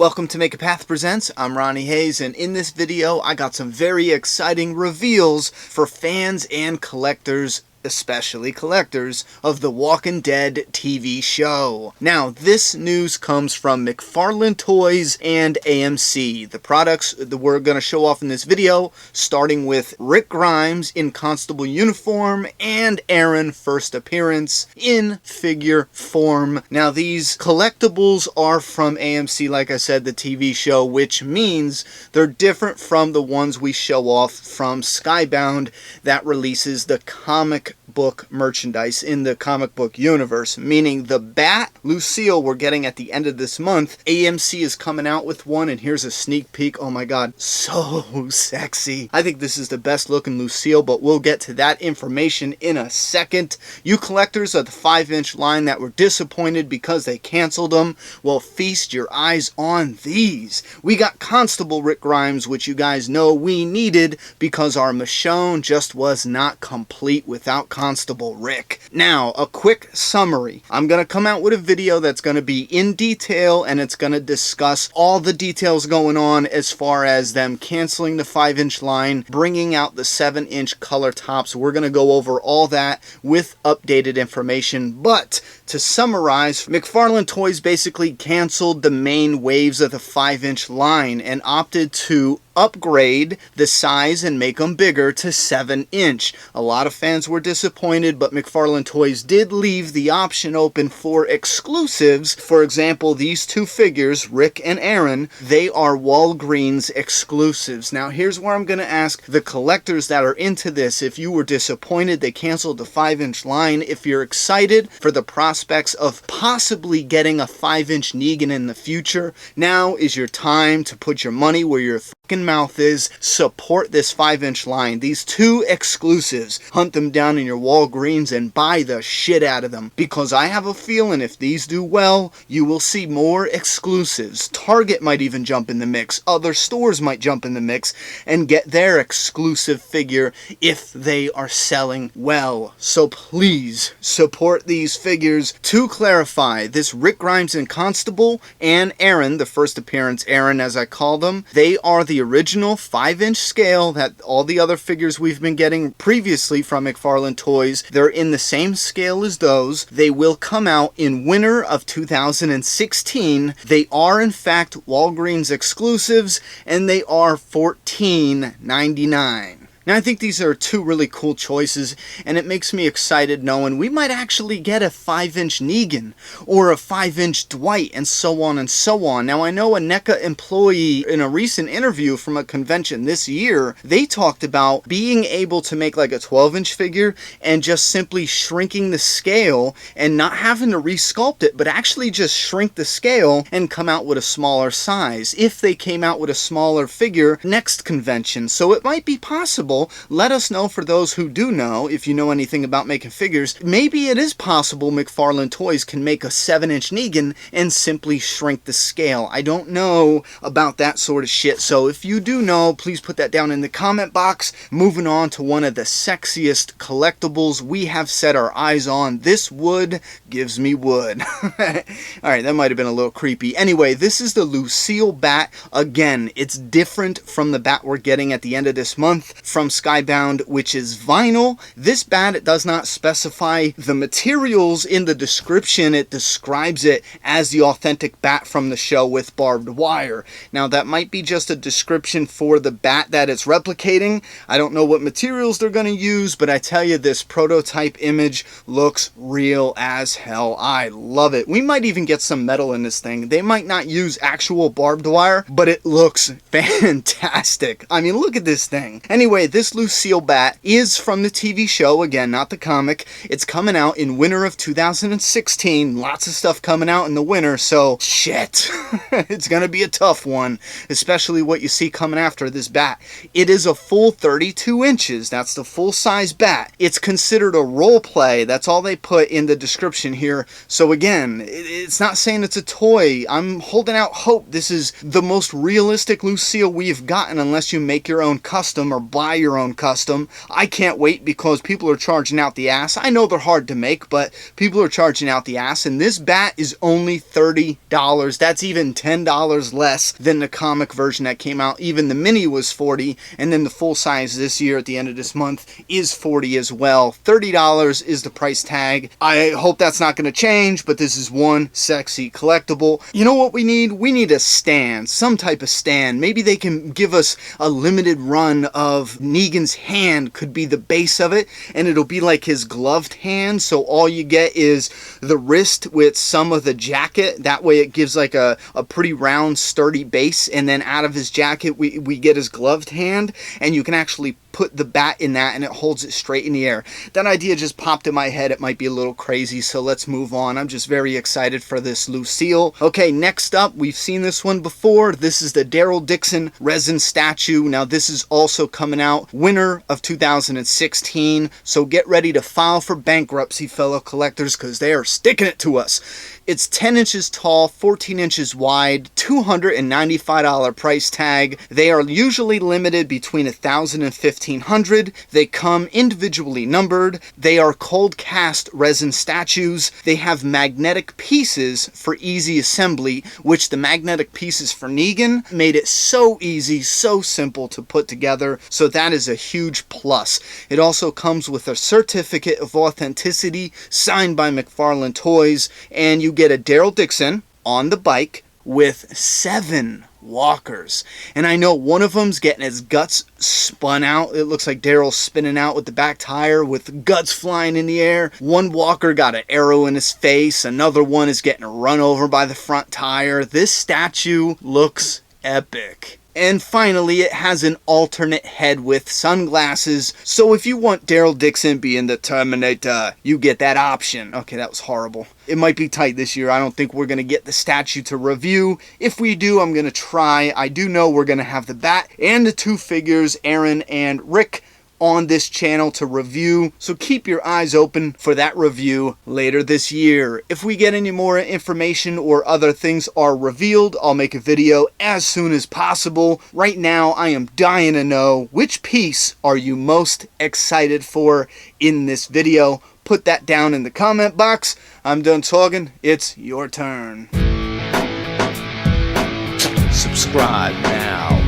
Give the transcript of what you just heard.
Welcome to Make a Path Presents. I'm Ronnie Hayes, and in this video I got some very exciting reveals for fans and collectors, especially collectors, of the Walking Dead TV show. Now, this news comes from McFarlane Toys and AMC. The products that we're going to show off in this video, starting with Rick Grimes in Constable uniform and Aaron first appearance in figure form. Now, these collectibles are from AMC, like I said, the TV show, which means they're different from the ones we show off from Skybound that releases the comic book merchandise in the comic book universe, meaning the Bat Lucille we're getting at the end of this month. AMC is coming out with one, and here's a sneak peek. Oh my god, so sexy. I think this is the best looking Lucille, but we'll get to that information in a second. You collectors of the 5-inch line that were disappointed because they canceled them, well, feast your eyes on these. We got Constable Rick Grimes, which you guys know we needed because our Michonne just was not complete without Constable Rick. Now, a quick summary. I'm going to come out with a video that's going to be in detail, and it's going to discuss all the details going on as far as them canceling the 5-inch line, bringing out the 7-inch color tops. We're going to go over all that with updated information. But to summarize, McFarlane Toys basically canceled the main waves of the 5-inch line and opted to upgrade the size and make them bigger to 7-inch. A lot of fans were disappointed, but McFarlane Toys did leave the option open for exclusives. For example, these two figures, Rick and Aaron, they are Walgreens exclusives. Now, here's where I'm going to ask the collectors that are into this, if you were disappointed they canceled the 5-inch line, if you're excited for the prospects of possibly getting a 5-inch Negan in the future, now is your time to put your money where your mouth is. Support this 5-inch line. These two exclusives, hunt them down in your Walgreens and buy the shit out of them, because I have a feeling if these do well, you will see more exclusives. Target might even jump in the mix. Other stores might jump in the mix and get their exclusive figure if they are selling well. So please support these figures. To clarify, this Rick Grimes and Constable and Aaron, the first appearance Aaron as I call them, they are the original 5-inch scale that all the other figures we've been getting previously from McFarlane Toys. They're in the same scale as those. They will come out in winter of 2016. They are in fact Walgreens exclusives, and they are $14.99. Now, I think these are two really cool choices, and it makes me excited knowing we might actually get a 5-inch Negan or a 5-inch Dwight, and so on and so on. Now, I know a NECA employee in a recent interview from a convention this year, they talked about being able to make like a 12-inch figure and just simply shrinking the scale and not having to resculpt it, but actually just shrink the scale and come out with a smaller size if they came out with a smaller figure next convention. So it might be possible. Let us know, for those who do know, if you know anything about making figures, maybe it is possible McFarlane Toys can make a 7-inch Negan and simply shrink the scale. I don't know about that sort of shit, so if you do know, please put that down in the comment box. Moving on to one of the sexiest collectibles we have set our eyes on. This wood gives me wood. Alright, that might have been a little creepy. Anyway, this is the Lucille Bat. Again, it's different from the Bat we're getting at the end of this month from Skybound, which is vinyl. This bat, it does not specify the materials in the description. It describes it as the authentic bat from the show with barbed wire. Now, that might be just a description for the bat that it's replicating. I don't know what materials they're going to use, but I tell you, this prototype image looks real as hell. I love it. We might even get some metal in this thing. They might not use actual barbed wire, but it looks fantastic. I mean, look at this thing. Anyway, this Lucille Bat is from the TV show, again, not the comic. It's coming out in winter of 2016. Lots of stuff coming out in the winter, so shit. It's gonna be a tough one, especially what you see coming after this bat. It is a full 32 inches. That's the full-size bat. It's considered a role play. That's all they put in the description here. So again, it's not saying it's a toy. I'm holding out hope this is the most realistic Lucille we've gotten, unless you make your own custom or buy your own custom. I can't wait because people are charging out the ass. I know they're hard to make, but people are charging out the ass, and this bat is only $30. That's even $10 less than the comic version that came out. Even the mini was $40, and then the full size this year at the end of this month is $40 as well. $30 is the price tag. I hope that's not going to change, but this is one sexy collectible. You know what we need? We need a stand, some type of stand. Maybe they can give us a limited run of Negan's hand, could be the base of it, and it'll be like his gloved hand, so all you get is the wrist with some of the jacket. That way it gives like a pretty round, sturdy base, and then out of his jacket we get his gloved hand, and you can actually put the bat in that and it holds it straight in the air. That idea just popped in my head. It might be a little crazy, so let's move on. I'm just very excited for this Lucille. Okay, next up, we've seen this one before. This is the Daryl Dixon resin statue. Now this is also coming out winter of 2016, so get ready to file for bankruptcy, fellow collectors, because they are sticking it to us. It's 10 inches tall, 14 inches wide, $295 price tag. They are usually limited between 1,000 and 1,500. They come individually numbered. They are cold cast resin statues. They have magnetic pieces for easy assembly, which the magnetic pieces for Negan made it so easy, so simple to put together. So that is a huge plus. It also comes with a certificate of authenticity signed by McFarlane Toys, and you get a Daryl Dixon on the bike with 7 walkers. And I know one of them's getting his guts spun out. It looks like Daryl's spinning out with the back tire with guts flying in the air. One walker got an arrow in his face. Another one is getting run over by the front tire. This statue looks epic. And finally, it has an alternate head with sunglasses. So if you want Daryl Dixon being the Terminator, you get that option. Okay, that was horrible. It might be tight this year. I don't think we're going to get the statue to review. If we do, I'm going to try. I do know we're going to have the bat and the 2 figures, Aaron and Rick, on this channel to review, so keep your eyes open for that review later this year. If we get any more information or other things are revealed, I'll make a video as soon as possible. Right now, I am dying to know, which piece are you most excited for in this video? Put that down in the comment box. I'm done talking. It's your turn. Subscribe now.